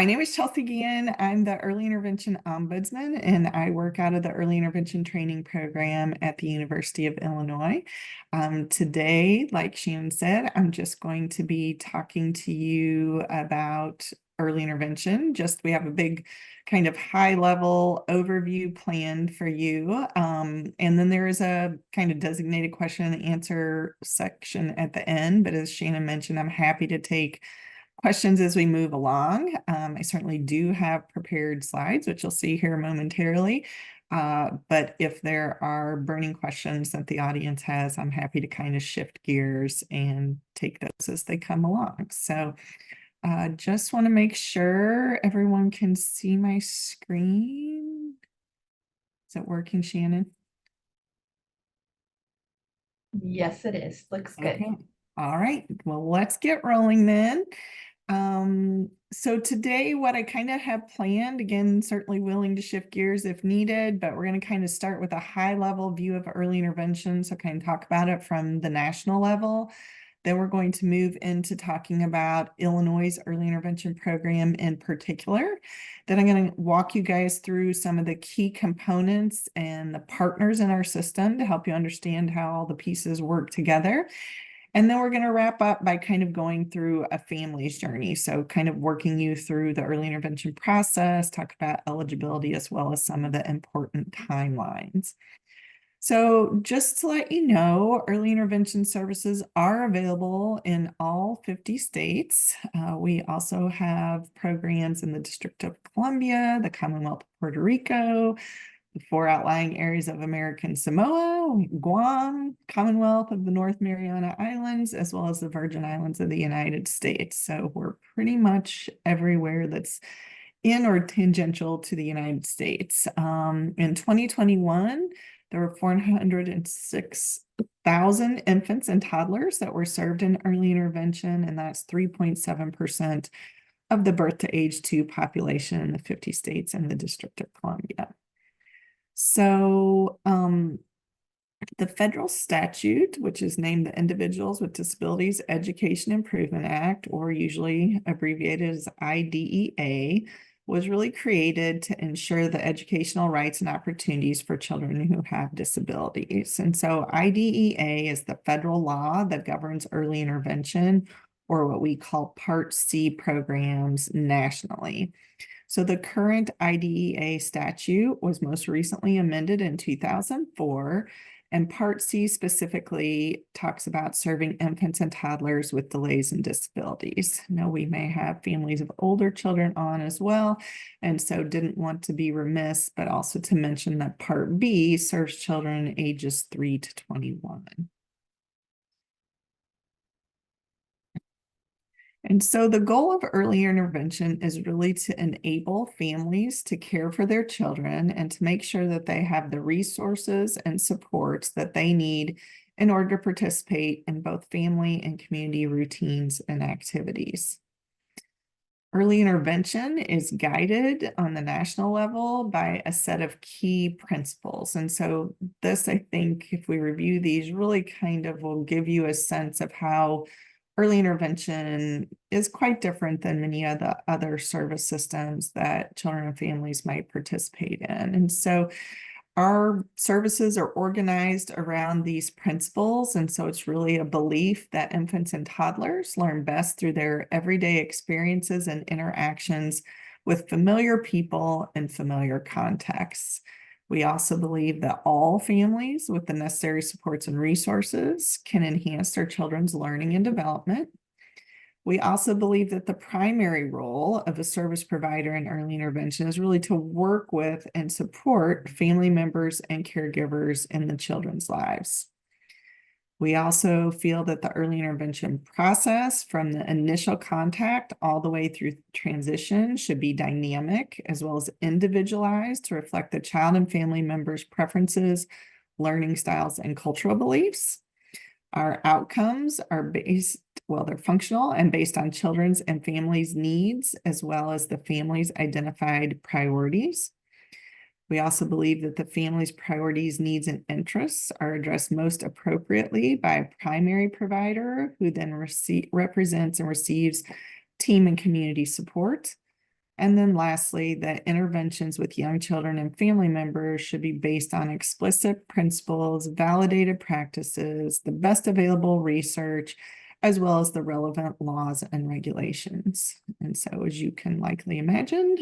My name is Chelsea Guillen. I'm the Early Intervention Ombudsman, and I work out of the Early Intervention Training Program at the University of Illinois. Today, like Shannon said, I'm just going to be talking to you about early intervention. We have a big kind of high-level overview planned for you. And then there is a kind of designated question and answer section at the end. But as Shannon mentioned, I'm happy to take questions as we move along. I certainly do have prepared slides, which you'll see here momentarily. But if there are burning questions that the audience has, I'm happy to kind of shift gears and take those as they come along. So just want to make sure everyone can see my screen. Is it working, Shannon? Yes, it is. Looks good. Okay. All right. Well, let's get rolling then. So today what I kind of have planned, again, certainly willing to shift gears if needed, but we're going to kind of start with a high level view of early intervention. So kind of talk about it from the national level. Then we're going to move into talking about Illinois' early intervention program in particular. Then I'm going to walk you guys through some of the key components and the partners in our system to help you understand how all the pieces work together. And then we're going to wrap up by kind of going through a family's journey. So kind of working you through the early intervention process, talk about eligibility as well as some of the important timelines. So just to let you know, early intervention services are available in all 50 states. We also have programs in the District of Columbia, the Commonwealth of Puerto Rico, the 4 outlying areas of American Samoa, Guam, Commonwealth of the North Mariana Islands, as well as the Virgin Islands of the United States. So we're pretty much everywhere that's in or tangential to the United States. In 2021, there were 406,000 infants and toddlers that were served in early intervention, and that's 3.7% of the birth to age 2 population in the 50 states and the District of Columbia. So the federal statute, which is named the Individuals with Disabilities Education Improvement Act, or usually abbreviated as IDEA, was really created to ensure the educational rights and opportunities for children who have disabilities. And so IDEA is the federal law that governs early intervention, or what we call Part C programs nationally. So the current IDEA statute was most recently amended in 2004, and Part C specifically talks about serving infants and toddlers with delays and disabilities. Now, we may have families of older children on as well, and so didn't want to be remiss, but also to mention that Part B serves children ages 3 to 21. And so the goal of early intervention is really to enable families to care for their children and to make sure that they have the resources and supports that they need in order to participate in both family and community routines and activities. Early intervention is guided on the national level by a set of key principles. And so this, I think, if we review these, really kind of will give you a sense of how early intervention is quite different than many of the other service systems that children and families might participate in. And so our services are organized around these principles. And so it's really a belief that infants and toddlers learn best through their everyday experiences and interactions with familiar people in familiar contexts. We also believe that all families with the necessary supports and resources can enhance their children's learning and development. We also believe that the primary role of a service provider in early intervention is really to work with and support family members and caregivers in the children's lives. We also feel that the early intervention process from the initial contact all the way through transition should be dynamic as well as individualized to reflect the child and family members' preferences, learning styles, and cultural beliefs. Our outcomes are they're functional and based on children's and families' needs as well as the family's identified priorities. We also believe that the family's priorities, needs, and interests are addressed most appropriately by a primary provider who then represents and receives team and community support. And then lastly, that interventions with young children and family members should be based on explicit principles, validated practices, the best available research, as well as the relevant laws and regulations. And so, as you can likely imagine,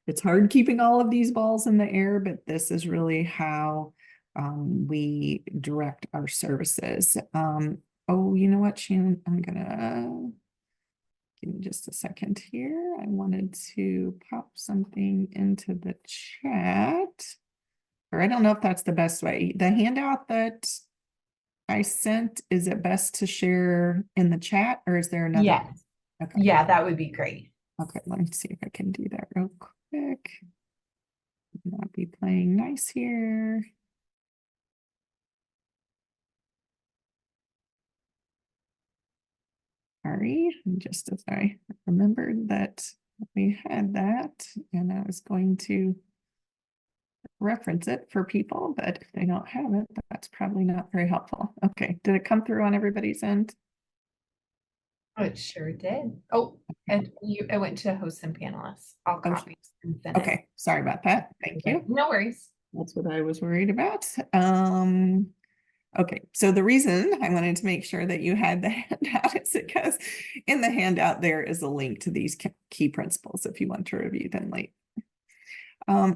it's hard keeping all of these balls in the air, but this is really how we direct our services. Oh, you know what, Shannon, I'm gonna give me just a second here. I wanted to pop something into the chat, or I don't know if that's the best way. The handout that I sent, is it best to share in the chat, or is there another? Yes. Okay. Yeah, that would be great. Okay, let me see if I can do that real quick. Not be playing nice here. Sorry, just as I remembered that we had that, and I was going to reference it for people, but if they don't have it, that's probably not very helpful. Okay, did it come through on everybody's end? Oh, it sure did. Oh, and I went to hosts and panelists. I'll Oh, copy and send it. okay, sorry about that. Thank you. No worries. That's what I was worried about. Okay, so the reason I wanted to make sure that you had the handout is because in the handout there is a link to these key principles if you want to review them later.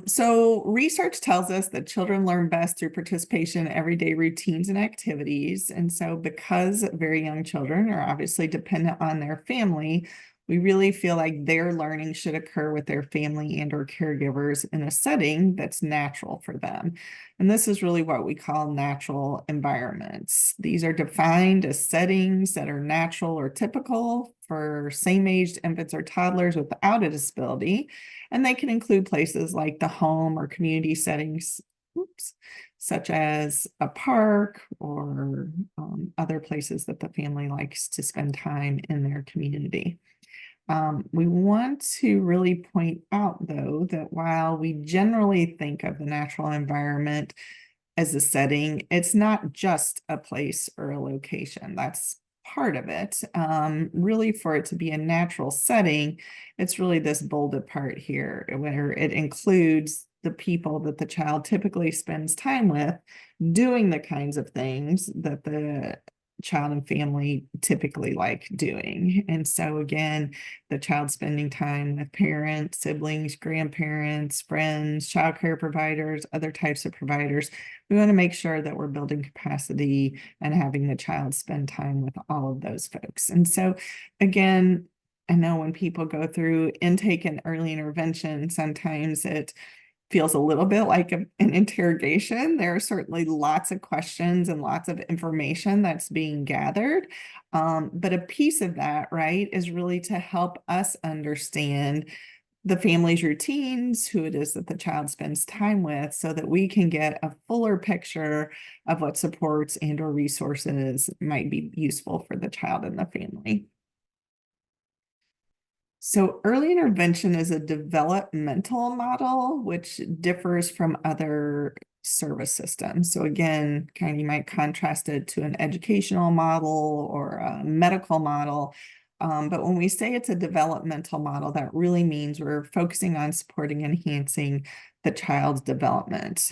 So research tells us that children learn best through participation in everyday routines and activities. And so because very young children are obviously dependent on their family, we really feel like their learning should occur with their family and or caregivers in a setting that's natural for them. And this is really what we call natural environments. These are defined as settings that are natural or typical for same-aged infants or toddlers without a disability. And they can include places like the home or community settings, such as a park or other places that the family likes to spend time in their community. We want to really point out, though, that while we generally think of the natural environment as a setting, it's not just a place or a location. That's part of it. Really, for it to be a natural setting, it's really this bolded part here, where it includes the people that the child typically spends time with doing the kinds of things that the child and family typically like doing. And so again, the child spending time with parents, siblings, grandparents, friends, childcare providers, other types of providers. We want to make sure that we're building capacity and having the child spend time with all of those folks. And so again, I know when people go through intake and early intervention, sometimes it feels a little bit like an interrogation. There are certainly lots of questions and lots of information that's being gathered. But a piece of that, right, is really to help us understand the family's routines, who it is that the child spends time with, so that we can get a fuller picture of what supports and or resources might be useful for the child and the family. So early intervention is a developmental model, which differs from other service systems. So again, kind of you might contrast it to an educational model or a medical model. But when we say it's a developmental model, that really means we're focusing on supporting and enhancing the child's development.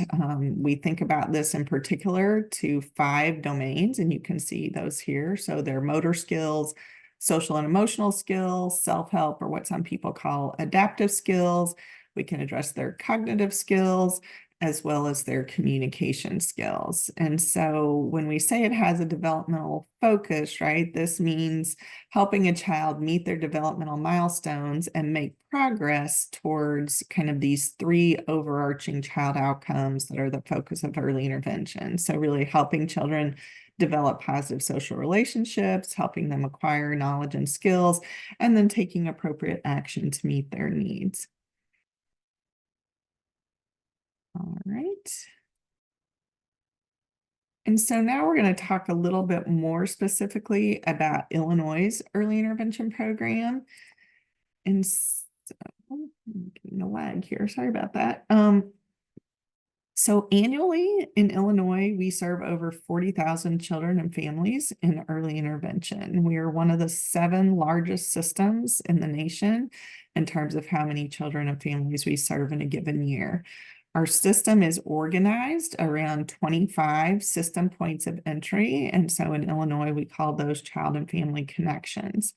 We think about this in particular to 5 domains, and you can see those here. So they're motor skills, social and emotional skills, self-help, or what some people call adaptive skills. We can address their cognitive skills as well as their communication skills. And so when we say it has a developmental focus, right, this means helping a child meet their developmental milestones and make progress towards kind of these 3 overarching child outcomes that are the focus of early intervention. So really helping children develop positive social relationships, helping them acquire knowledge and skills, and then taking appropriate action to meet their needs. All right. And so now we're going to talk a little bit more specifically about Illinois' early intervention program. And so, I'm getting a lag here, sorry about that. So annually in Illinois, we serve over 40,000 children and families in early intervention. We are one of the 7 largest systems in the nation, in terms of how many children and families we serve in a given year. Our system is organized around 25 system points of entry. And so in Illinois, we call those child and family connections.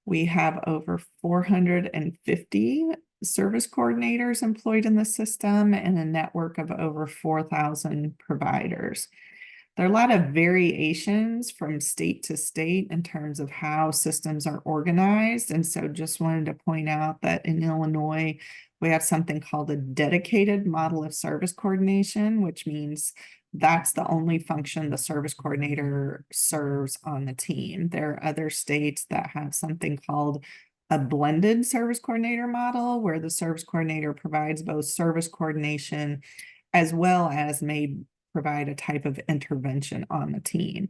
We have over 450 service coordinators employed in the system and a network of over 4,000 providers. There are a lot of variations from state to state in terms of how systems are organized. And so just wanted to point out that in Illinois, we have something called a dedicated model of service coordination, which means that's the only function the service coordinator serves on the team. There are other states that have something called a blended service coordinator model, where the service coordinator provides both service coordination as well as may provide a type of intervention on the team.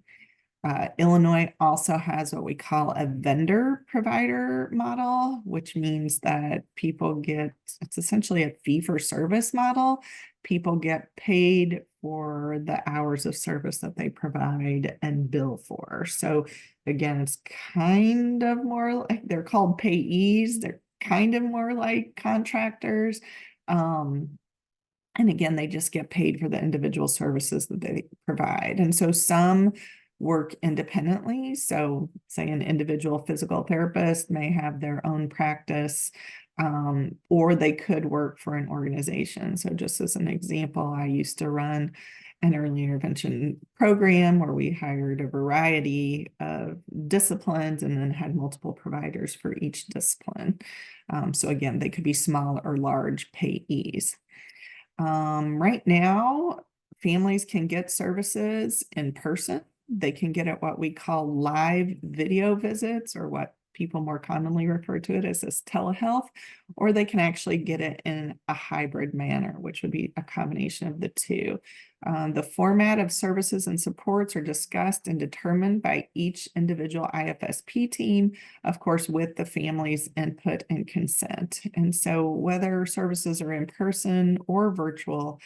Illinois also has what we call a vendor provider model, which means that people get, it's essentially a fee for service model. People get paid for the hours of service that they provide and bill for. So again, it's kind of more like, they're called payees. They're kind of more like contractors. And again, they just get paid for the individual services that they provide. And so some work independently. So say an individual physical therapist may have their own practice, or they could work for an organization. So just as an example, I used to run an early intervention program where we hired a variety of disciplines and then had multiple providers for each discipline. So again, they could be small or large payees. Right now, families can get services in person. They can get at what we call live video visits, or what people more commonly refer to it as telehealth, or they can actually get it in a hybrid manner, which would be a combination of the two. The format of services and supports are discussed and determined by each individual IFSP team, of course, with the family's input and consent. And so whether services are in person or virtual,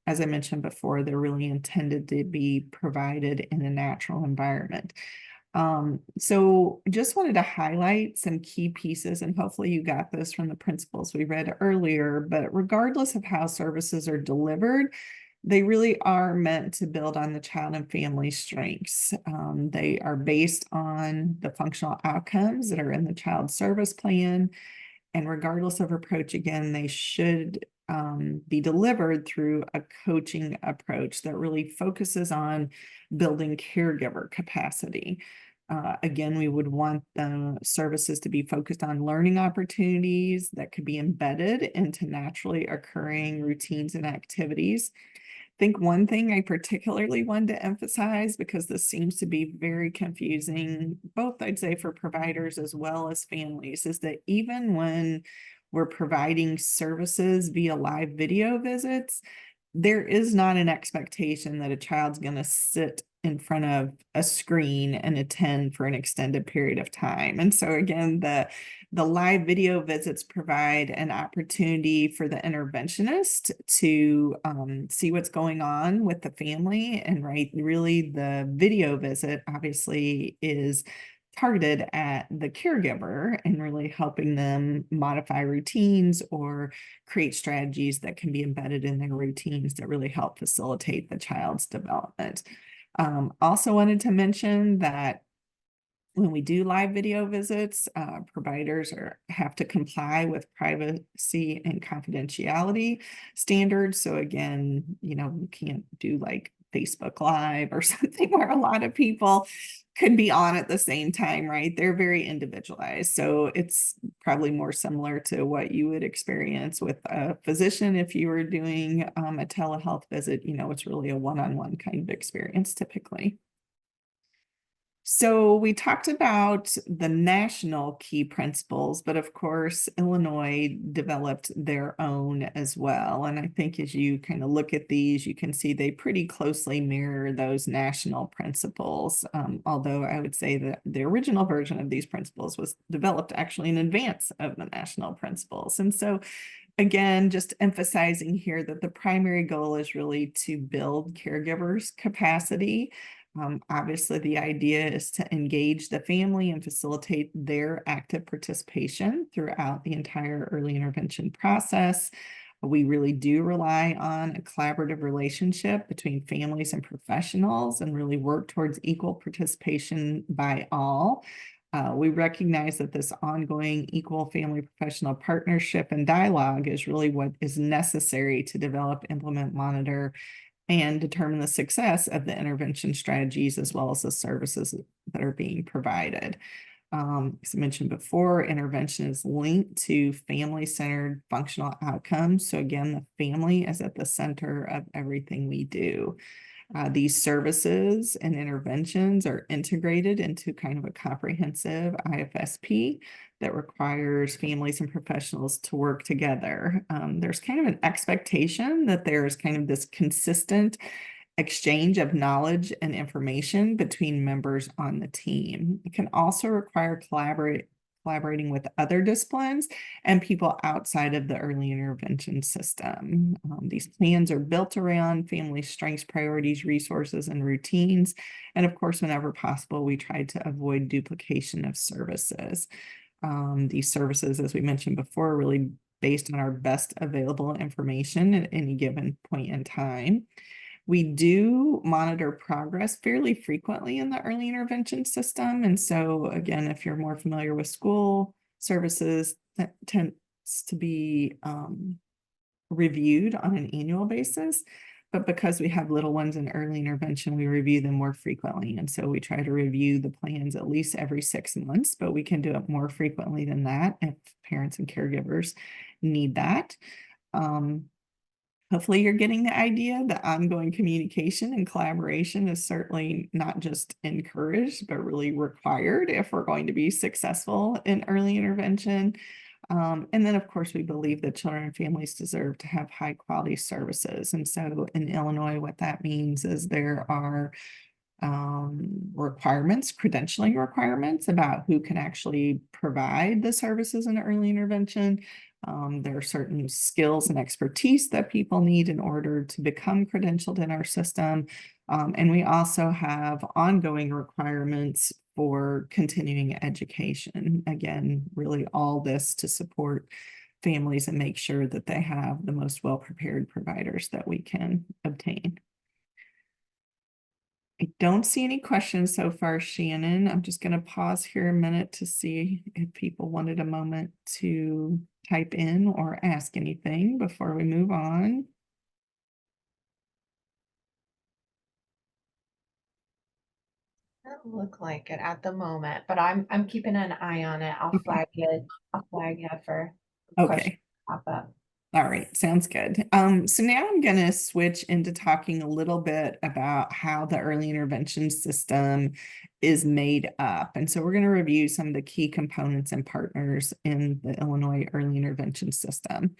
as I mentioned before, they're really intended to be provided in a natural environment. So just wanted to highlight some key pieces, and hopefully you got this from the principles we read earlier, but regardless of how services are delivered, they really are meant to build on the child and family strengths. They are based on the functional outcomes that are in the child service plan. And regardless of approach, again, they should be delivered through a coaching approach that really focuses on building caregiver capacity. Again, we would want the services to be focused on learning opportunities that could be embedded into naturally occurring routines and activities. I think one thing I particularly wanted to emphasize, because this seems to be very confusing, both I'd say for providers as well as families, is that even when we're providing services via live video visits, there is not an expectation that a child's going to sit in front of a screen and attend for an extended period of time. And so again, the live video visits provide an opportunity for the interventionist to see what's going on with the family. And right, really the video visit obviously is targeted at the caregiver and really helping them modify routines or create strategies that can be embedded in their routines that really help facilitate the child's development. Also wanted to mention that when we do live video visits, providers have to comply with privacy and confidentiality standards. So again, you can't do like Facebook Live or something where a lot of people could be on at the same time, right? They're very individualized. So it's probably more similar to what you would experience with a physician if you were doing a telehealth visit. It's really a one-on-one kind of experience typically. So we talked about the national key principles, but of course, Illinois developed their own as well. And I think as you kind of look at these, you can see they pretty closely mirror those national principles. Although I would say that the original version of these principles was developed actually in advance of the national principles. And so again, just emphasizing here that the primary goal is really to build caregivers' capacity Obviously, the idea is to engage the family and facilitate their active participation throughout the entire early intervention process. We really do rely on a collaborative relationship between families and professionals and really work towards equal participation by all. We recognize that this ongoing equal family professional partnership and dialogue is really what is necessary to develop, implement, monitor, and determine the success of the intervention strategies as well as the services that are being provided. As I mentioned before, intervention is linked to family-centered functional outcomes. So again, the family is at the center of everything we do. These services and interventions are integrated into kind of a comprehensive IFSP that requires families and professionals to work together. There's kind of an expectation that there's kind of this consistent exchange of knowledge and information between members on the team. It can also require collaborating with other disciplines and people outside of the early intervention system. These plans are built around family strengths, priorities, resources, and routines. And of course, whenever possible, we try to avoid duplication of services. These services, as we mentioned before, are really based on our best available information at any given point in time. We do monitor progress fairly frequently in the early intervention system. And so again, if you're more familiar with school services, that tends to be reviewed on an annual basis. But because we have little ones in early intervention, we review them more frequently. And so we try to review the plans at least every 6 months, but we can do it more frequently than that if parents and caregivers need that. Hopefully you're getting the idea that ongoing communication and collaboration is certainly not just encouraged, but really required if we're going to be successful in early intervention. And then, of course, we believe that children and families deserve to have high quality services. And so in Illinois, what that means is there are requirements, credentialing requirements about who can actually provide the services in early intervention. There are certain skills and expertise that people need in order to become credentialed in our system. And we also have ongoing requirements for continuing education. Again, really all this to support families and make sure that they have the most well-prepared providers that we can obtain. I don't see any questions so far, Shannon. I'm just going to pause here a minute to see if people wanted a moment to type in or ask anything before we move on. Doesn't look like it at the moment, but I'm keeping an eye on it. I'll Okay. flag it. I'll flag you for questions Okay. pop up. All right, sounds good. So now I'm going to switch into talking a little bit about how the early intervention system is made up. And so we're going to review some of the key components and partners in the Illinois early intervention system.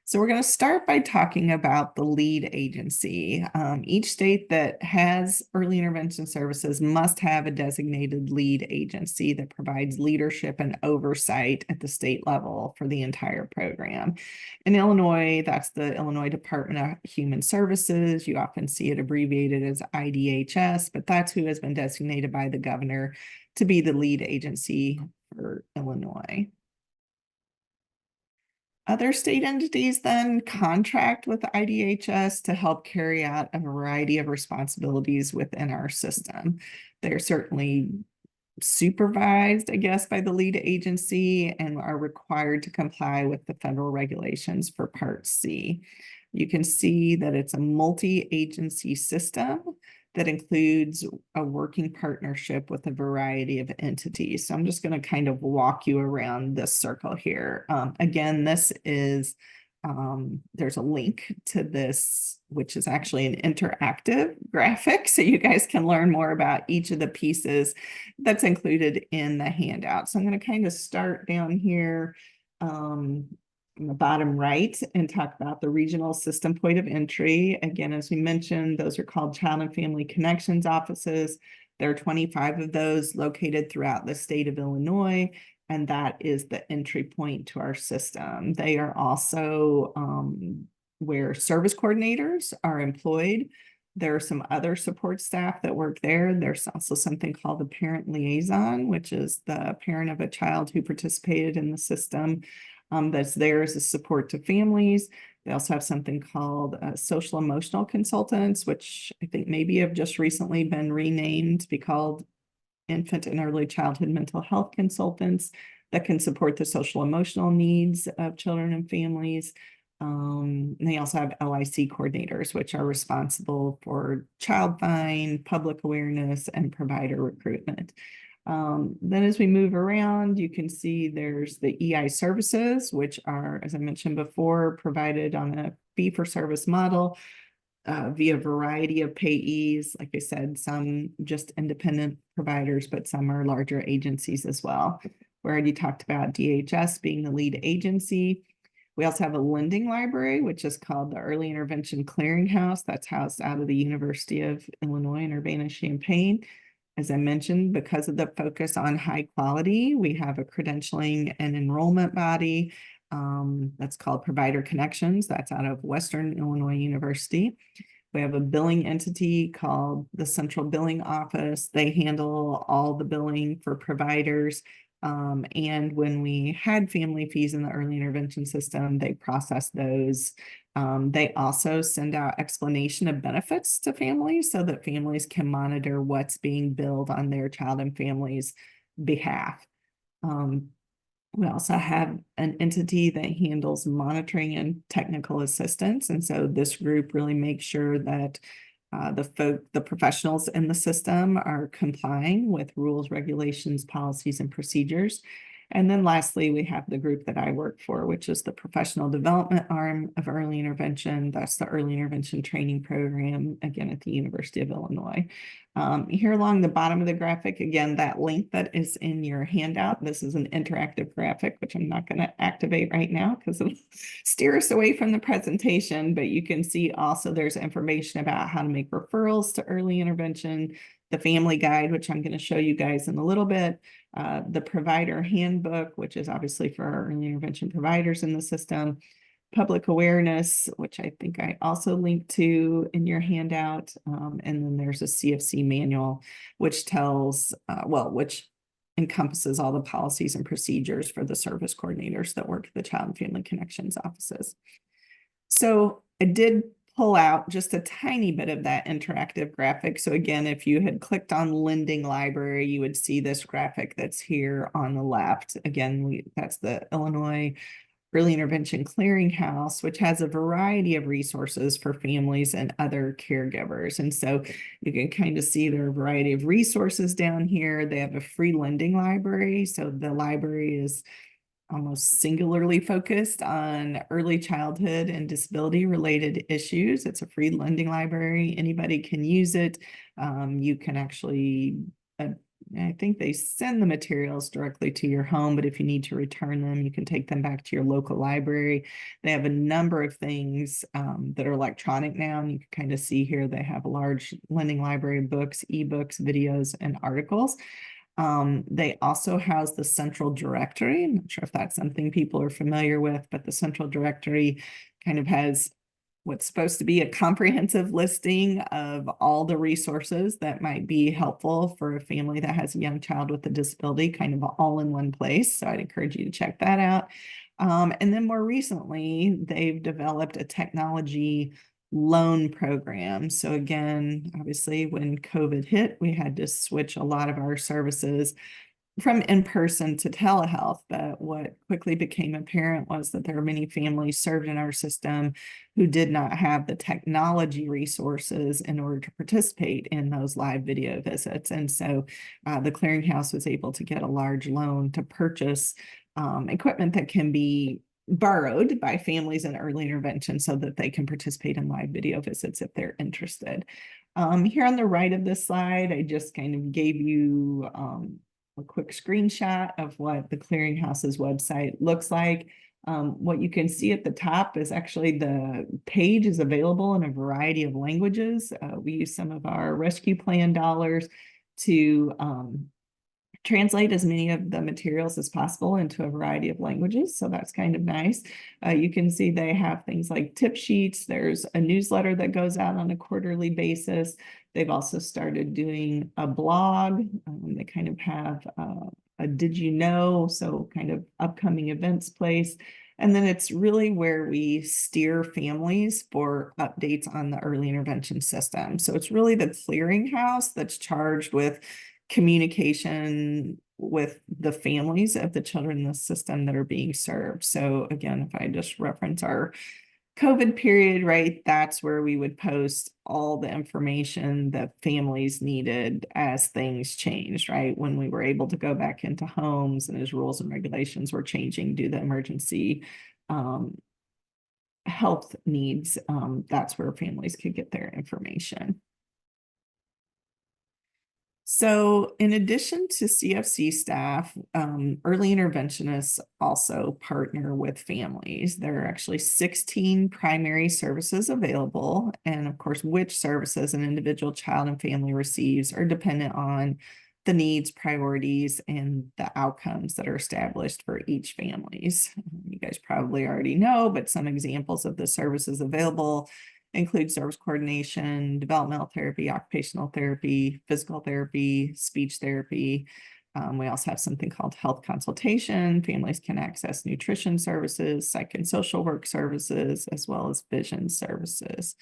So we're going to start by talking about the lead agency. Each state that has early intervention services must have a designated lead agency that provides leadership and oversight at the state level for the entire program. In Illinois, that's the Illinois Department of Human Services. You often see it abbreviated as IDHS, but that's who has been designated by the governor to be the lead agency for Illinois. Other state entities then contract with the IDHS to help carry out a variety of responsibilities within our system. They're certainly supervised, I guess, by the lead agency and are required to comply with the federal regulations for Part C. You can see that it's a multi-agency system that includes a working partnership with a variety of entities. So I'm just going to kind of walk you around this circle here. Again, this is, there's a link to this, which is actually an interactive graphic. So you guys can learn more about each of the pieces that's included in the handout. So I'm going to kind of start down here in the bottom right and talk about the regional system point of entry. Again, as we mentioned, those are called Child and Family Connections offices. There are 25 of those located throughout the state of Illinois, and that is the entry point to our system. They are also where service coordinators are employed There are some other support staff that work there. There's also something called the parent liaison, which is the parent of a child who participated in the system, that's there as a support to families. They also have something called social emotional consultants, which I think maybe have just recently been renamed to be called infant and early childhood mental health consultants that can support the social emotional needs of children and families. And they also have LIC coordinators, which are responsible for child find, public awareness, and provider recruitment. Then as we move around, you can see there's the EI services, which are, as I mentioned before, provided on a fee-for-service model via a variety of payees. Like I said, some just independent providers, but some are larger agencies as well. We already talked about DHS being the lead agency. We also have a lending library, which is called the Early Intervention Clearinghouse. That's housed out of the University of Illinois in Urbana-Champaign. As I mentioned, because of the focus on high quality, we have a credentialing and enrollment body that's called Provider Connections. That's out of Western Illinois University. We have a billing entity called the Central Billing Office. They handle all the billing for providers. And when we had family fees in the early intervention system, they process those. They also send out explanation of benefits to families so that families can monitor what's being billed on their child and family's behalf. We also have an entity that handles monitoring and technical assistance. And so this group really makes sure that the professionals in the system are complying with rules, regulations, policies, and procedures. And then lastly, we have the group that I work for, which is the professional development arm of early intervention. That's the early intervention training program, again, at the University of Illinois. Here along the bottom of the graphic, again, that link that is in your handout, this is an interactive graphic, which I'm not going to activate right now because it'll steer us away from the presentation, but you can see also there's information about how to make referrals to early intervention, the family guide, which I'm going to show you guys in a little bit, the provider handbook, which is obviously for our early intervention providers in the system, public awareness, which I think I also linked to in your handout. And then there's a CFC manual, which tells, which encompasses all the policies and procedures for the service coordinators that work at the Child and Family Connections offices. So I did pull out just a tiny bit of that interactive graphic. So again, if you had clicked on lending library, you would see this graphic that's here on the left. Again, that's the Illinois Early Intervention Clearinghouse, which has a variety of resources for families and other caregivers. And so you can kind of see there are a variety of resources down here. They have a free lending library. So the library is almost singularly focused on early childhood and disability related issues. It's a free lending library. Anybody can use it. You can actually I think they send the materials directly to your home, but if you need to return them, you can take them back to your local library. They have a number of things that are electronic now, and you can kind of see here they have a large lending library of books, ebooks, videos, and articles. They also house the central directory. I'm not sure if that's something people are familiar with, but the central directory kind of has what's supposed to be a comprehensive listing of all the resources that might be helpful for a family that has a young child with a disability, kind of all in one place. So I'd encourage you to check that out. And then more recently, they've developed a technology loan program. So again, obviously when COVID hit, we had to switch a lot of our services from in-person to telehealth, but what quickly became apparent was that there are many families served in our system who did not have the technology resources in order to participate in those live video visits. And so the clearinghouse was able to get a large loan to purchase equipment that can be borrowed by families in early intervention so that they can participate in live video visits if they're interested. Here on the right of this slide, I just kind of gave you a quick screenshot of what the clearinghouse's website looks like. What you can see at the top is actually the page is available in a variety of languages. We use some of our rescue plan dollars to translate as many of the materials as possible into a variety of languages. So that's kind of nice. You can see they have things like tip sheets. There's a newsletter that goes out on a quarterly basis. They've also started doing a blog. They kind of have a did you know? So kind of upcoming events place. And then it's really where we steer families for updates on the early intervention system. So it's really the clearinghouse that's charged with communication with the families of the children in the system that are being served. So again, if I just reference our COVID period, right, that's where we would post all the information that families needed as things changed, right? When we were able to go back into homes and as rules and regulations were changing due to emergency health needs, that's where families could get their information. So in addition to CFC staff, early interventionists also partner with families. There are actually 16 primary services available. And of course, which services an individual child and family receives are dependent on the needs, priorities, and the outcomes that are established for each families. You guys probably already know, but some examples of the services available include service coordination, developmental therapy, occupational therapy, physical therapy, speech therapy. We also have something called health consultation. Families can access nutrition services, psych and social work services, as well as vision services.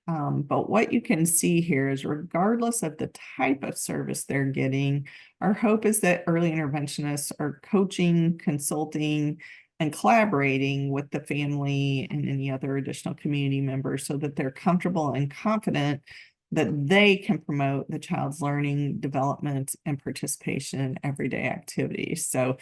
But what you can see here is regardless of the type of service they're getting, our hope is that early interventionists are coaching, consulting, and collaborating with the family and any other additional community members so that they're comfortable and confident that they can promote the child's learning, development, and participation in everyday activities. So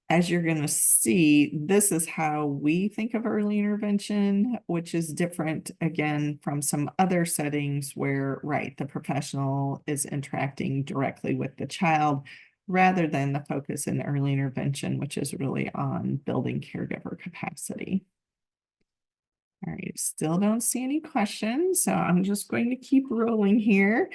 as you're going to see, this is how we think of early intervention, which is different, again, from some other settings where, right, the professional is interacting directly with the child rather than the focus in early intervention, which is really on building caregiver capacity. All right, still don't see any questions, so I'm just going to keep rolling here.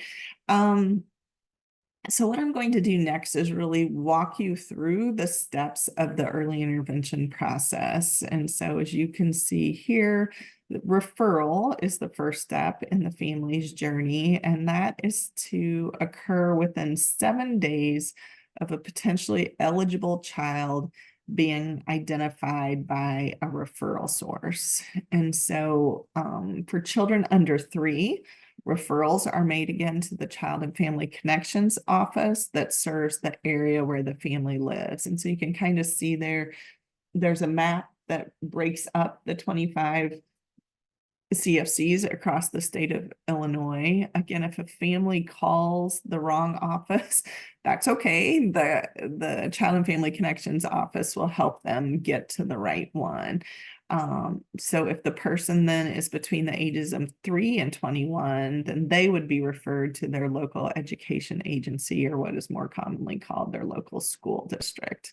So what I'm going to do next is really walk you through the steps of the early intervention process. And so as you can see here, the referral is the first step in the family's journey, and that is to occur within 7 days of a potentially eligible child being identified by a referral source. And so for children under 3, referrals are made again to the Child and Family Connections office that serves the area where the family lives. And so you can kind of see there's a map that breaks up the 25 CFCs across the state of Illinois. Again, if a family calls the wrong office, that's okay. The Child and Family Connections office will help them get to the right one. So if the person then is between the ages of 3 and 21, then they would be referred to their local education agency, or what is more commonly called their local school district.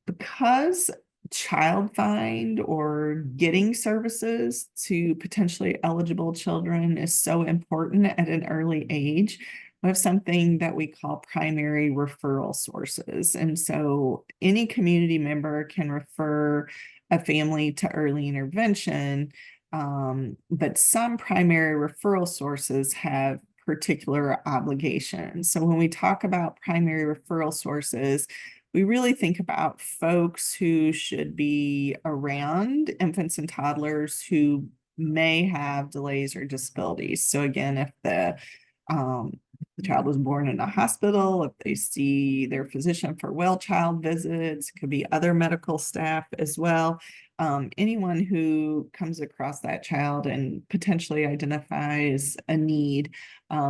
Because child find or getting services to potentially eligible children is so important at an early age, we have something that we call primary referral sources. And so any community member can refer a family to early intervention, but some primary referral sources have particular obligations. So when we talk about primary referral sources, we really think about folks who should be around infants and toddlers who may have delays or disabilities. So again, if the child was born in a hospital, if they see their physician for well child visits, it could be other medical staff as well. Anyone who comes across that child and potentially identifies a need,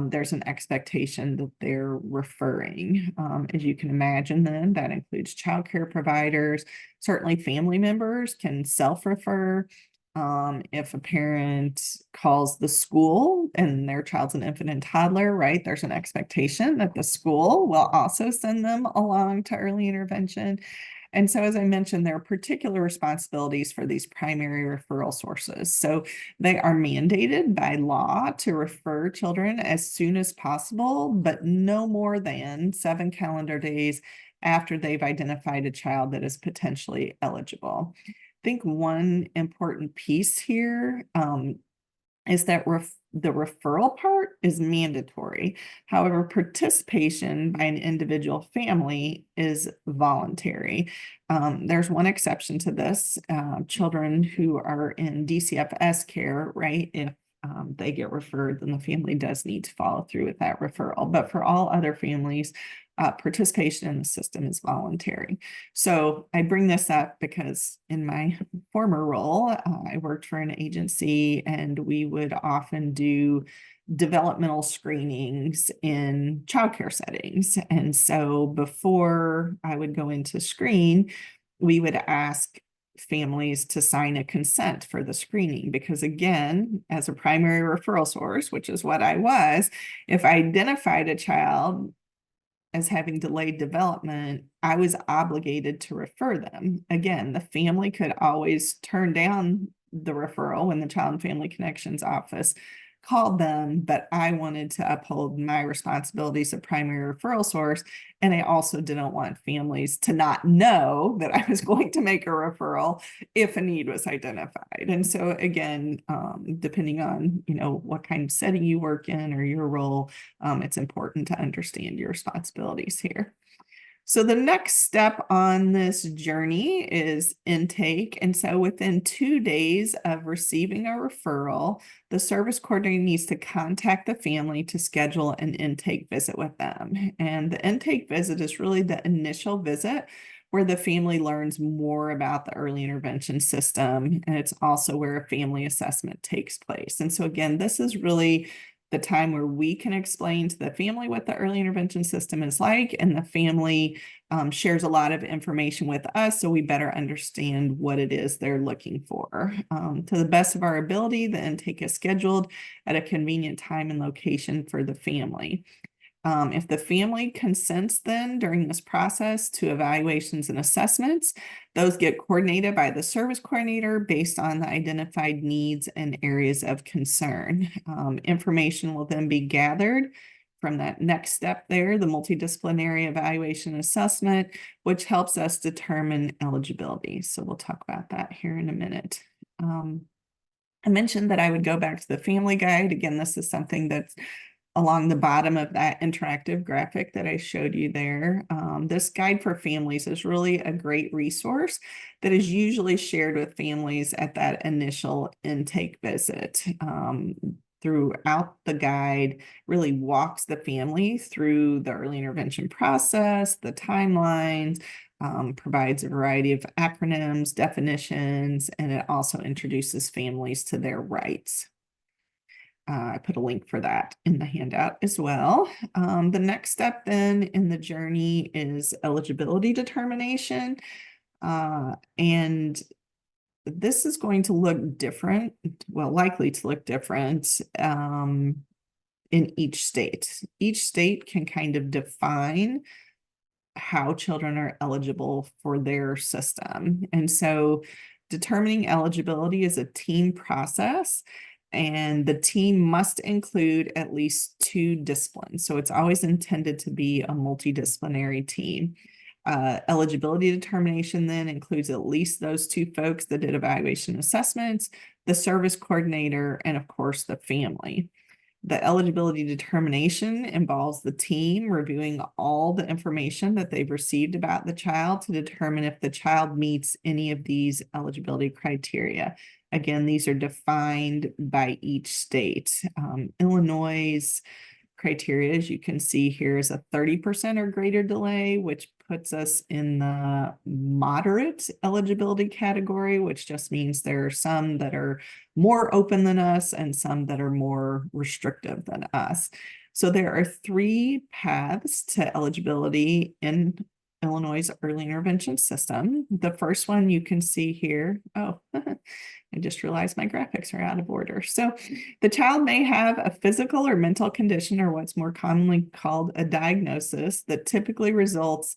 there's an expectation that they're referring. As you can imagine, then that includes childcare providers. Certainly family members can self-refer. If a parent calls the school and their child's an infant and toddler, right, there's an expectation that the school will also send them along to early intervention. And so, as I mentioned, there are particular responsibilities for these primary referral sources. So they are mandated by law to refer children as soon as possible, but no more than 7 calendar days after they've identified a child that is potentially eligible. I think one important piece here is that the referral part is mandatory. However, participation by an individual family is voluntary. There's one exception to this. Children who are in DCFS care, right? If they get referred, then the family does need to follow through with that referral. But for all other families, participation in the system is voluntary. So I bring this up because in my former role, I worked for an agency, and we would often do developmental screenings in childcare settings. And so before I would go into screen, we would ask families to sign a consent for the screening, because again, as a primary referral source, which is what I was, if I identified a child as having delayed development, I was obligated to refer them. Again, the family could always turn down the referral when the Child and Family Connections office called them, but I wanted to uphold my responsibilities of primary referral source. And I also didn't want families to not know that I was going to make a referral if a need was identified. And so again, depending on, what kind of setting you work in or your role, it's important to understand your responsibilities here. So the next step on this journey is intake. And so within 2 days of receiving a referral, the service coordinator needs to contact the family to schedule an intake visit with them. And the intake visit is really the initial visit where the family learns more about the early intervention system. And it's also where a family assessment takes place. And so again, this is really the time where we can explain to the family what the early intervention system is like, and the family shares a lot of information with us so we better understand what it is they're looking for. To the best of our ability, the intake is scheduled at a convenient time and location for the family. If the family consents then during this process to evaluations and assessments, those get coordinated by the service coordinator based on the identified needs and areas of concern. Information will then be gathered from that next step there, the multidisciplinary evaluation assessment, which helps us determine eligibility. So we'll talk about that here in a minute. I mentioned that I would go back to the family guide. Again, this is something that's along the bottom of that interactive graphic that I showed you there. This guide for families is really a great resource that is usually shared with families at that initial intake visit. Throughout the guide, really walks the family through the early intervention process, the timelines, provides a variety of acronyms, definitions, and it also introduces families to their rights. I put a link for that in the handout as well. The next step then in the journey is eligibility determination. And this is going to look different, well, likely to look different in each state. Each state can kind of define how children are eligible for their system. And so determining eligibility is a team process, and the team must include at least 2 disciplines. So it's always intended to be a multidisciplinary team. Eligibility determination then includes at least those 2 folks that did evaluation assessments, the service coordinator, and of course the family. The eligibility determination involves the team reviewing all the information that they've received about the child to determine if the child meets any of these eligibility criteria. Again, these are defined by each state. Illinois' criteria, as you can see here, is a 30% or greater delay, which puts us in the moderate eligibility category, which just means there are some that are more open than us and some that are more restrictive than us. So there are 3 paths to eligibility in Illinois' early intervention system. The first one you can see here. Oh, I just realized my graphics are out of order. So the child may have a physical or mental condition, or what's more commonly called a diagnosis, that typically results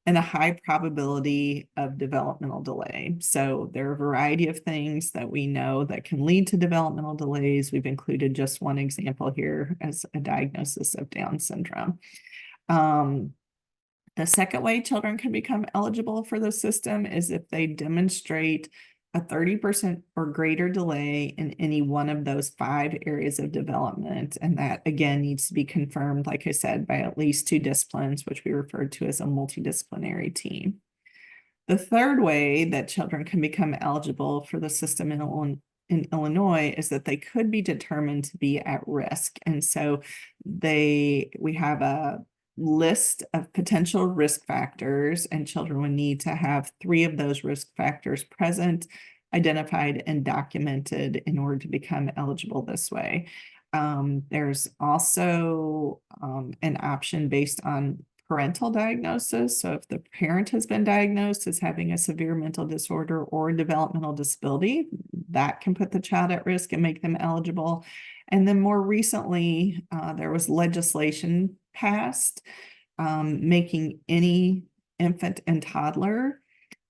and a high probability of developmental delay. So there are a variety of things that we know that can lead to developmental delays. We've included just one example here as a diagnosis of Down syndrome. The second way children can become eligible for the system is if they demonstrate a 30% or greater delay in any one of those 5 areas of development. And that, again, needs to be confirmed, like I said, by at least 2 disciplines, which we referred to as a multidisciplinary team. The third way that children can become eligible for the system in Illinois is that they could be determined to be at risk. And so we have a list of potential risk factors, and children would need to have 3 of those risk factors present, identified, and documented in order to become eligible this way. There's also an option based on parental diagnosis. So if the parent has been diagnosed as having a severe mental disorder or developmental disability, that can put the child at risk and make them eligible. And then more recently, there was legislation passed making any infant and toddler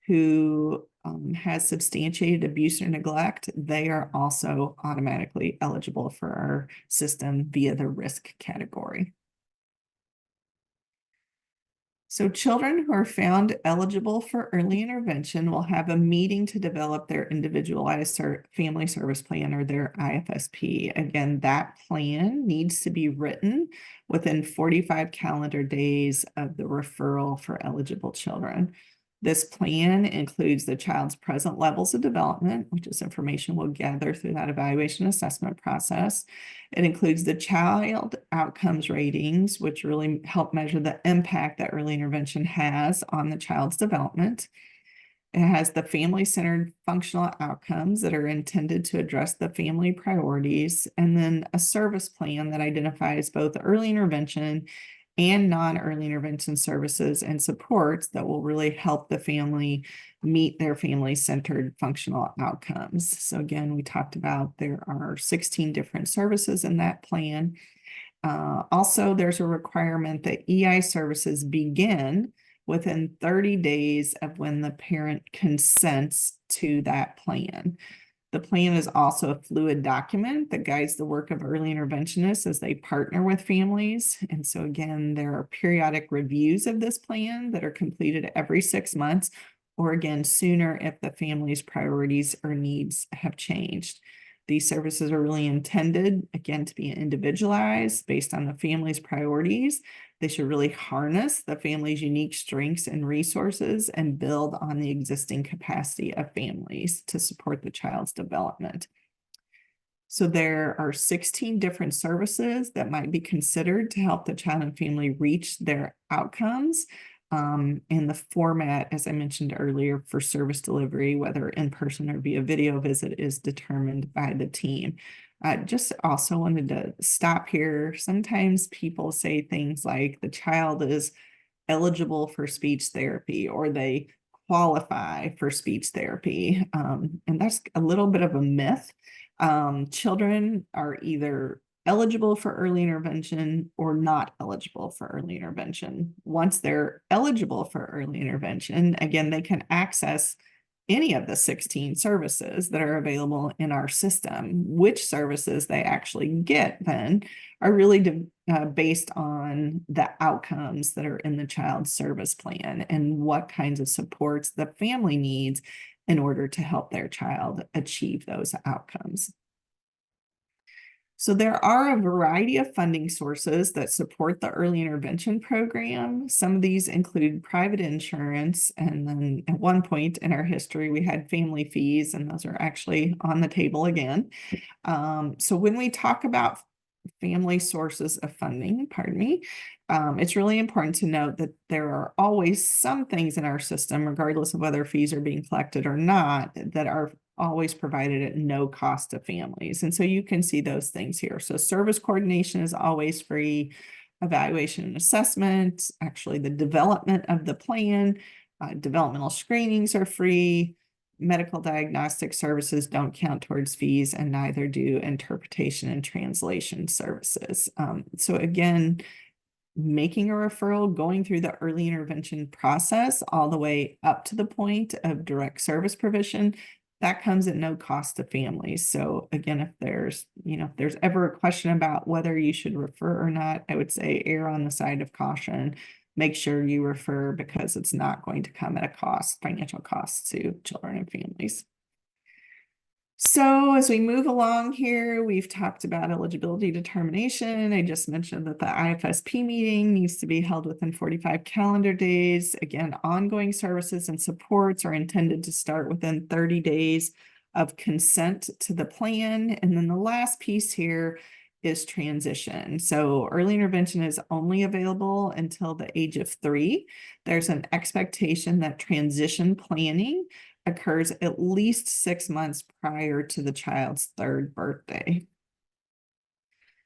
who has substantiated abuse or neglect, they are also automatically eligible for our system via the risk category. So children who are found eligible for early intervention will have a meeting to develop their individualized family service plan, or their IFSP. Again, that plan needs to be written within 45 calendar days of the referral for eligible children. This plan includes the child's present levels of development, which is information we'll gather through that evaluation assessment process. It includes the child outcomes ratings, which really help measure the impact that early intervention has on the child's development. It has the family-centered functional outcomes that are intended to address the family priorities, and then a service plan that identifies both early intervention and non-early intervention services and supports that will really help the family meet their family-centered functional outcomes. So again, we talked about there are 16 different services in that plan. Also, there's a requirement that EI services begin within 30 days of when the parent consents to that plan. The plan is also a fluid document that guides the work of early interventionists as they partner with families. And so again, there are periodic reviews of this plan that are completed every 6 months, or again, sooner if the family's priorities or needs have changed. These services are really intended, again, to be individualized based on the family's priorities. They should really harness the family's unique strengths and resources and build on the existing capacity of families to support the child's development. So there are 16 different services that might be considered to help the child and family reach their outcomes. And the format, as I mentioned earlier, for service delivery, whether in person or via video visit, is determined by the team. Just also wanted to stop here. Sometimes people say things like the child is eligible for speech therapy, or they qualify for speech therapy. And that's a little bit of a myth. Children are either eligible for early intervention or not eligible for early intervention. Once they're eligible for early intervention, again, they can access any of the 16 services that are available in our system. Which services they actually get then are really based on the outcomes that are in the child's service plan and what kinds of supports the family needs in order to help their child achieve those outcomes. So there are a variety of funding sources that support the early intervention program. Some of these include private insurance, and then at one point in our history, we had family fees, and those are actually on the table again. So when we talk about family sources of funding, it's really important to note that there are always some things in our system, regardless of whether fees are being collected or not, that are always provided at no cost to families. And so you can see those things here. So service coordination is always free, evaluation and assessment, actually the development of the plan, developmental screenings are free, medical diagnostic services don't count towards fees, and neither do interpretation and translation services. So again, making a referral, going through the early intervention process, all the way up to the point of direct service provision, that comes at no cost to families. So again, if there's ever a question about whether you should refer or not, I would say err on the side of caution. Make sure you refer, because it's not going to come at a cost, financial cost to children and families. So as we move along here, we've talked about eligibility determination. I just mentioned that the IFSP meeting needs to be held within 45 calendar days. Again, ongoing services and supports are intended to start within 30 days of consent to the plan. And then the last piece here is transition. So early intervention is only available until the age of 3. There's an expectation that transition planning occurs at least 6 months prior to the child's 3rd birthday.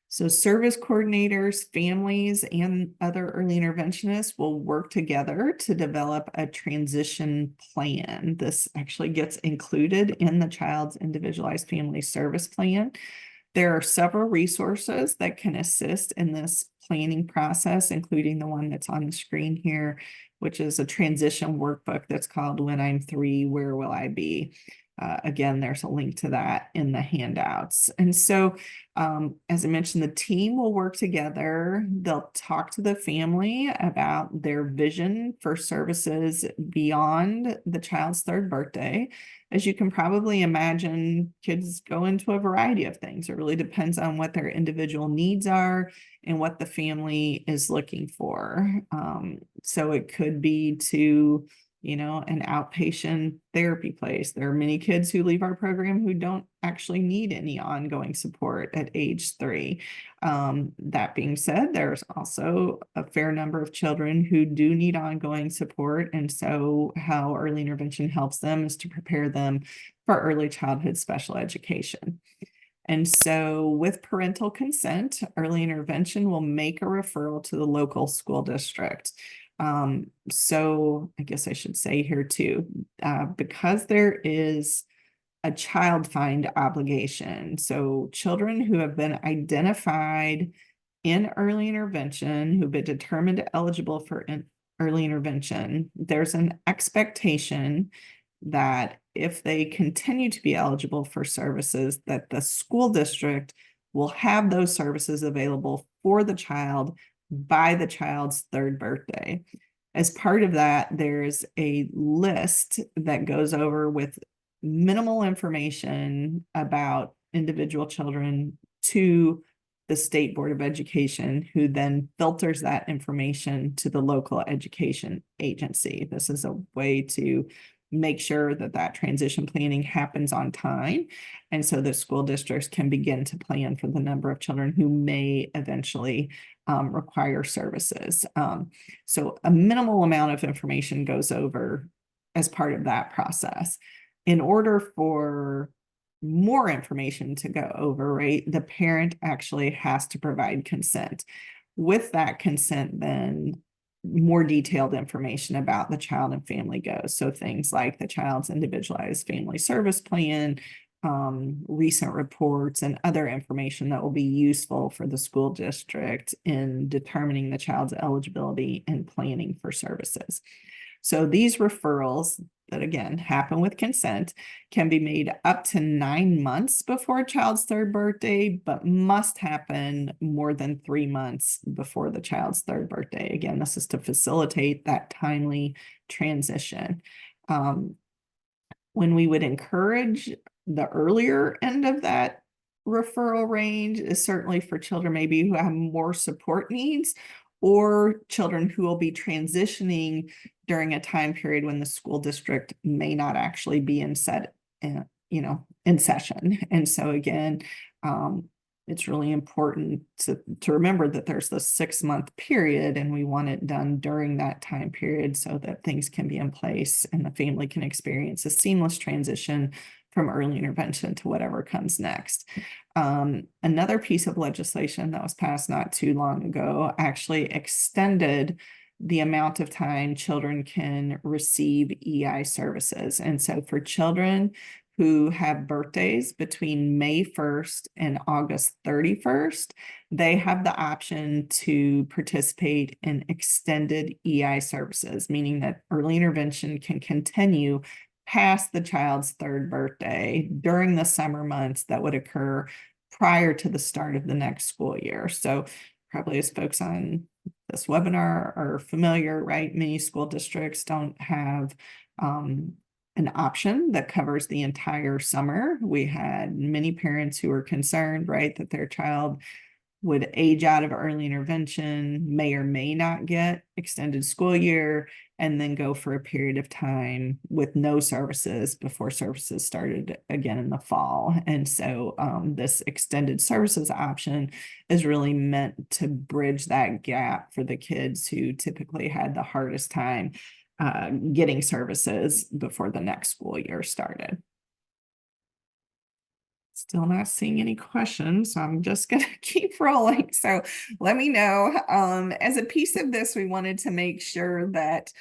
So service coordinators, families, and other early interventionists will work together to develop a transition plan. This actually gets included in the child's individualized family service plan. There are several resources that can assist in this planning process, including the one that's on the screen here, which is a transition workbook that's called When I'm 3, Where Will I Be? Again, there's a link to that in the handouts. And so, as I mentioned, the team will work together. They'll talk to the family about their vision for services beyond the child's 3rd birthday. As you can probably imagine, kids go into a variety of things. It really depends on what their individual needs are and what the family is looking for. So it could be to an outpatient therapy place. There are many kids who leave our program who don't actually need any ongoing support at age 3. That being said, there's also a fair number of children who do need ongoing support. And so how early intervention helps them is to prepare them for early childhood special education. And so with parental consent, early intervention will make a referral to the local school district. So I guess I should say here too, because there is a child find obligation. So children who have been identified in early intervention, who've been determined eligible for early intervention, there's an expectation that if they continue to be eligible for services, that the school district will have those services available for the child by the child's 3rd birthday. As part of that, there's a list that goes over with minimal information about individual children to the State Board of Education, who then filters that information to the local education agency. This is a way to make sure that that transition planning happens on time. And so the school districts can begin to plan for the number of children who may eventually require services. So a minimal amount of information goes over as part of that process. In order for more information to go over, right, the parent actually has to provide consent. With that consent, then more detailed information about the child and family goes. So things like the child's individualized family service plan, recent reports, and other information that will be useful for the school district in determining the child's eligibility and planning for services. So these referrals that again happen with consent can be made up to 9 months before a child's 3rd birthday, but must happen more than 3 months before the child's 3rd birthday. Again, this is to facilitate that timely transition. When we would encourage the earlier end of that referral range is certainly for children maybe who have more support needs, or children who will be transitioning during a time period when the school district may not actually be in session. And so again, it's really important to remember that there's the 6-month period, and we want it done during that time period so that things can be in place and the family can experience a seamless transition from early intervention to whatever comes next. Another piece of legislation that was passed not too long ago actually extended the amount of time children can receive EI services. And so for children who have birthdays between May 1st and August 31st, they have the option to participate in extended EI services, meaning that early intervention can continue past the child's third birthday during the summer months that would occur prior to the start of the next school year. So probably as folks on this webinar are familiar, right? Many school districts don't have an option that covers the entire summer. We had many parents who were concerned, right, that their child would age out of early intervention, may or may not get extended school year, and then go for a period of time with no services before services started again in the fall. And so this extended services option is really meant to bridge that gap for the kids who typically had the hardest time getting services before the next school year started. Still not seeing any questions, so I'm just gonna keep rolling. So let me know. As a piece of this, we wanted to make sure that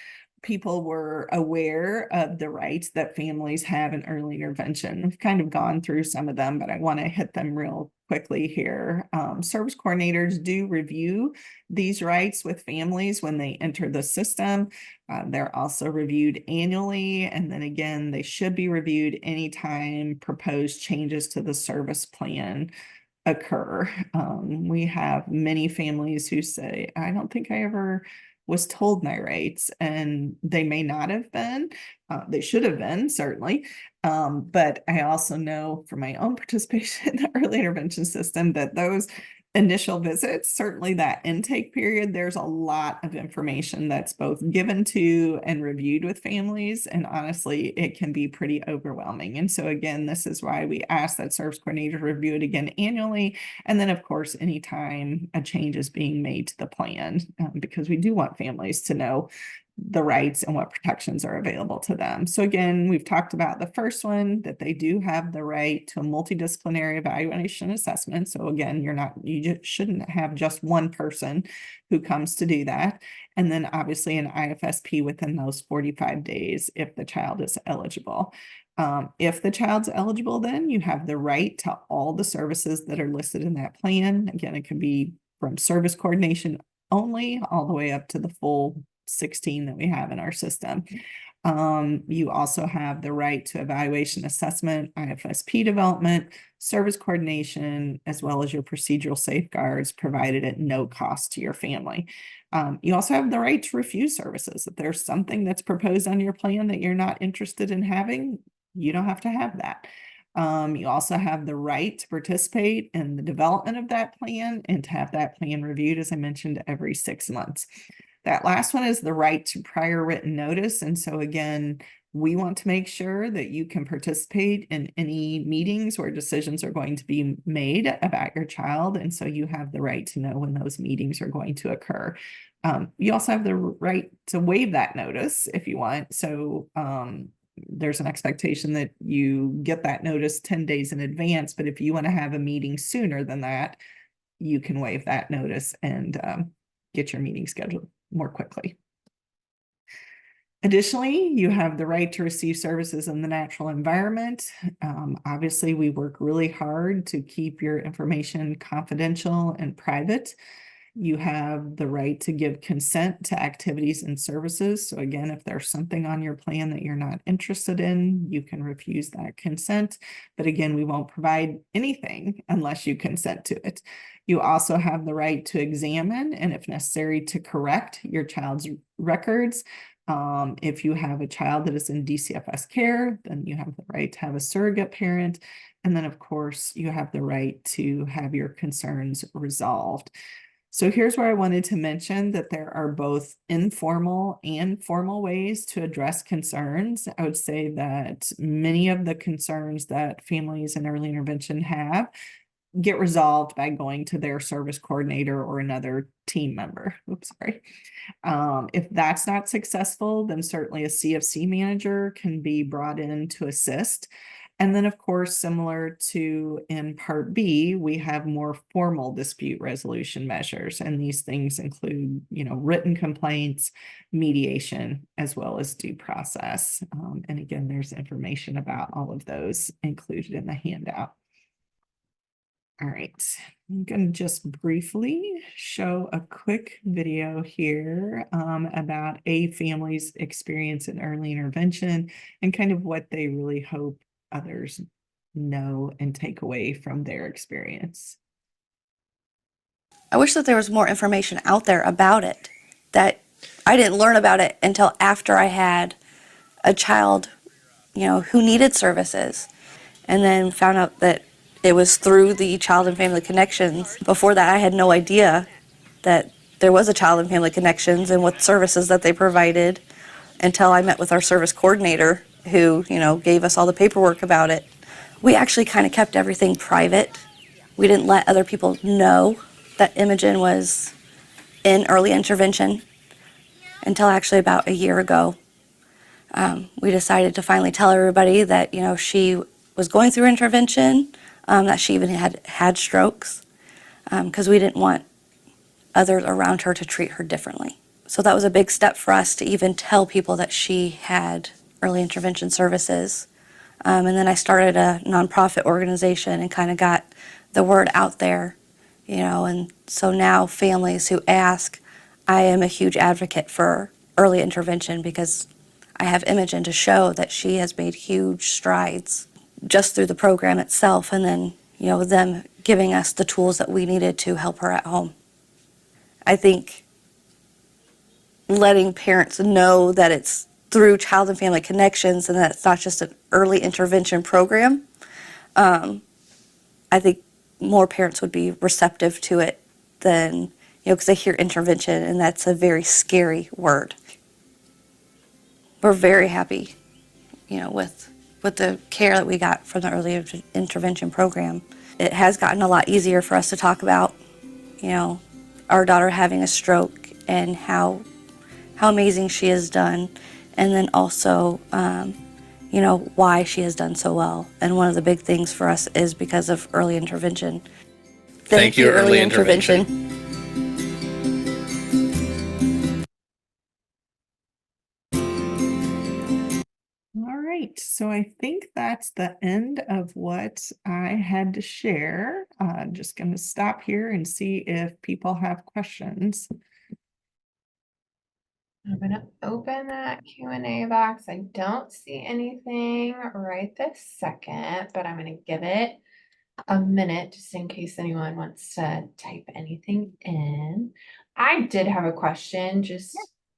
people were aware of the rights that families have in early intervention. We've kind of gone through some of them, but I want to hit them real quickly here. Service coordinators do review these rights with families when they enter the system. They're also reviewed annually, and then again, they should be reviewed anytime proposed changes to the service plan occur. We have many families who say, I don't think I ever was told my rights, and they may not have been. They should have been, certainly. But I also know from my own participation in the early intervention system that those initial visits, certainly that intake period, there's a lot of information that's both given to and reviewed with families. And honestly, it can be pretty overwhelming. And so again, this is why we ask that service coordinators review it again annually. And then of course, anytime a change is being made to the plan, because we do want families to know the rights and what protections are available to them. So again, we've talked about the first one, that they do have the right to a multidisciplinary evaluation assessment. So again, you just shouldn't have just one person who comes to do that. And then obviously an IFSP within those 45 days if the child is eligible. If the child's eligible, then you have the right to all the services that are listed in that plan. Again, it can be from service coordination only all the way up to the full 16 that we have in our system. You also have the right to evaluation assessment, IFSP development, service coordination, as well as your procedural safeguards provided at no cost to your family. You also have the right to refuse services. If there's something that's proposed on your plan that you're not interested in having, you don't have to have that. You also have the right to participate in the development of that plan and to have that plan reviewed, as I mentioned, every 6 months. That last one is the right to prior written notice. And so again, we want to make sure that you can participate in any meetings where decisions are going to be made about your child. And so you have the right to know when those meetings are going to occur. You also have the right to waive that notice if you want. So there's an expectation that you get that notice 10 days in advance. But if you want to have a meeting sooner than that, you can waive that notice and get your meeting scheduled more quickly. Additionally, you have the right to receive services in the natural environment. Obviously, we work really hard to keep your information confidential and private. You have the right to give consent to activities and services. So again, if there's something on your plan that you're not interested in, you can refuse that consent. But again, we won't provide anything unless you consent to it. You also have the right to examine and, if necessary, to correct your child's records. If you have a child that is in DCFS care, then you have the right to have a surrogate parent. And then, of course, you have the right to have your concerns resolved. So here's where I wanted to mention that there are both informal and formal ways to address concerns. I would say that many of the concerns that families in early intervention have get resolved by going to their service coordinator or another team member. Oops, sorry. If that's not successful, then certainly a CFC manager can be brought in to assist. And then, of course, similar to in Part B, we have more formal dispute resolution measures. And these things include, written complaints, mediation, as well as due process. And again, there's information about all of those included in the handout. All right, I'm going to just briefly show a quick video here about a family's experience in early intervention and kind of what they really hope others know and take away from their experience. I wish that there was more information out there about it, that I didn't learn about it until after I had a child, who needed services, and then found out that it was through the Child and Family Connections. Before that, I had no idea that there was a Child and Family Connections and what services that they provided until I met with our service coordinator who, gave us all the paperwork about it. We actually kind of kept everything private. We didn't let other people know that Imogen was in early intervention until actually about a year ago. We decided to finally tell everybody that, she was going through intervention, that she even had strokes, because we didn't want others around her to treat her differently. So that was a big step for us to even tell people that she had early intervention services. And then I started a nonprofit organization and kind of got the word out there, and so now families who ask, I am a huge advocate for early intervention because I have Imogen to show that she has made huge strides just through the program itself, and then, them giving us the tools that we needed to help her at home. I think letting parents know that it's through Child and Family Connections and that it's not just an early intervention program, I think more parents would be receptive to it than, because they hear intervention and that's a very scary word. We're very happy, with the care that we got from the early intervention program. It has gotten a lot easier for us to talk about, our daughter having a stroke and how amazing she has done, and then also, why she has done so well. And one of the big things for us is because of early intervention. Thank you, early intervention. All right, so I think that's the end of what I had to share. Just going to stop here and see if people have questions. I'm gonna open that Q&A box. I don't see anything right this second, but I'm gonna give it a minute just in case anyone wants to type anything in. I did have a question, just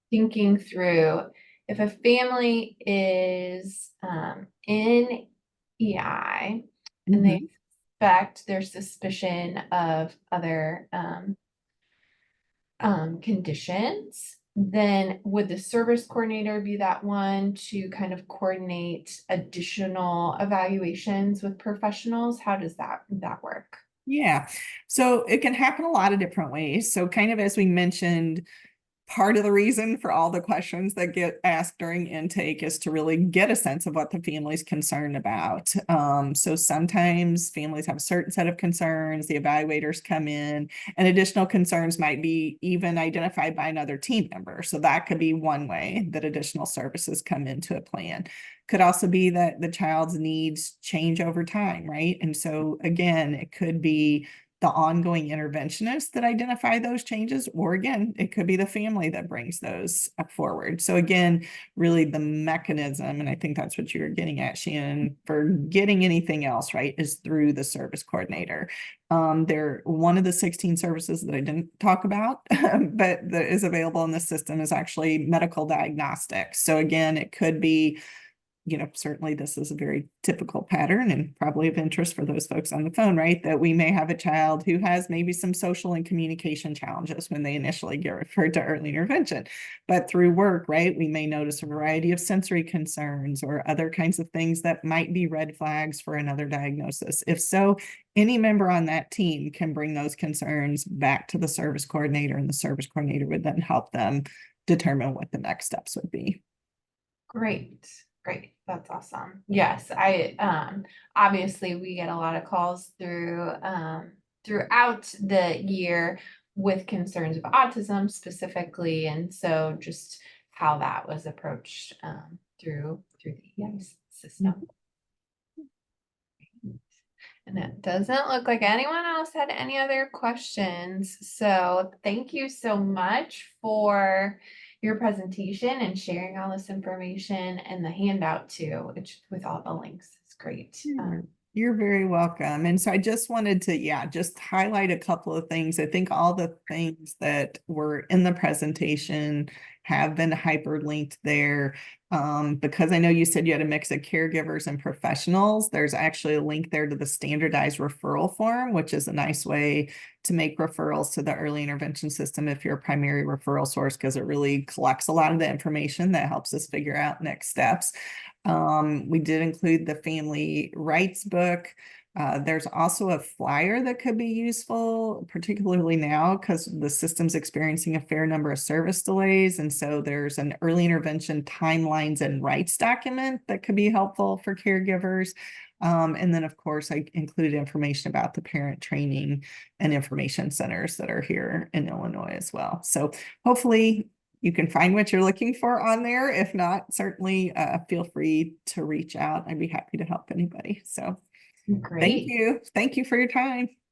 thinking through if a family is in EI and they suspect their suspicion of other conditions, then would the service coordinator be that one to kind of coordinate additional evaluations with professionals? How does that work? Yeah, so it can happen a lot of different ways. So kind of as we mentioned, part of the reason for all the questions that get asked during intake is to really get a sense of what the family's concerned about. So sometimes families have a certain set of concerns, the evaluators come in, and additional concerns might be even identified by another team member. So that could be one way that additional services come into a plan. Could also be that the child's needs change over time, right? And so again, it could be the ongoing interventionists that identify those changes, or again, it could be the family that brings those forward. So again, really the mechanism, and I think that's what you're getting at, Shannon, for getting anything else, right, is through the service coordinator. They're one of the 16 services that I didn't talk about, but that is available in the system is actually medical diagnostics. So again, it could be, certainly this is a very typical pattern and probably of interest for those folks on the phone, right? That we may have a child who has maybe some social and communication challenges when they initially get referred to early intervention. But through work, right, we may notice a variety of sensory concerns or other kinds of things that might be red flags for another diagnosis. If so, any member on that team can bring those concerns back to the service coordinator, and the service coordinator would then help them determine what the next steps would be. Great. Great, that's awesome. Yes, obviously we get a lot of calls throughout the year with concerns of autism specifically, and so just how that was approached, through the EIS system. And it doesn't look like anyone else had any other questions. So thank you so much for your presentation and sharing all this information, and the handout too, which with all the links. It's great. You're very welcome. And so I just wanted to, just highlight a couple of things. I think all the things that were in the presentation have been hyperlinked there. Because I know you said you had a mix of caregivers and professionals, there's actually a link there to the standardized referral form, which is a nice way to make referrals to the early intervention system if you're a primary referral source, because it really collects a lot of the information that helps us figure out next steps. We did include the family rights book. There's also a flyer that could be useful, particularly now because the system's experiencing a fair number of service delays. And so there's an early intervention timelines and rights document that could be helpful for caregivers. And then, of course, I included information about the parent training and information centers that are here in Illinois as well. So hopefully you can find what you're looking for on there. If not, certainly feel free to reach out. I'd be happy to help anybody. So Great. thank you. Thank you for your time.